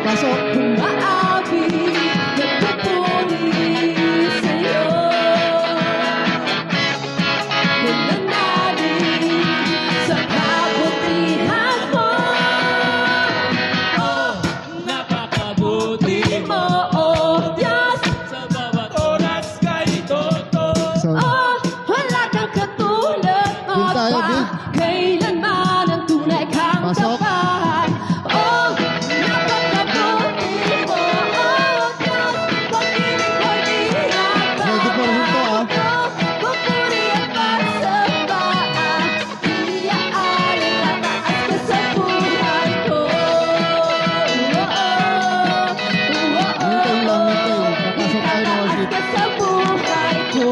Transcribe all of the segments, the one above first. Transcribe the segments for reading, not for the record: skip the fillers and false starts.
Pasok. Umaapi, nagpupuri sa'yo. Nananali sa kabutihan mo. Oh, napakabuti mo. Oh, Diyos. Sa bawat oras kay Toto. So, Oh, wala kang katulad. Bill tayo, Bill. Kailanman ang tunay kang Pasok. tapat. Oh, napakabuti mo. Oh, Diyos. Pag-ibig ko'y di Ready for hinto, ah. Pupuri at pasabaan. Iaalala taas ka sa buhay ko. hintay lang, hintay. Papasok tayo ng worship. Taas ka sa buhay ko.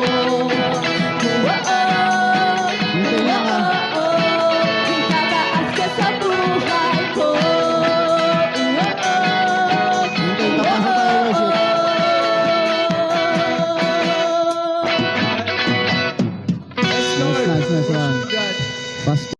Hintay lang, ah. Itataas ka sa buhay ko. Hintay, papasok tayo ng worship. Yes, Lord. Nice, nice, nice one. God. Pasok.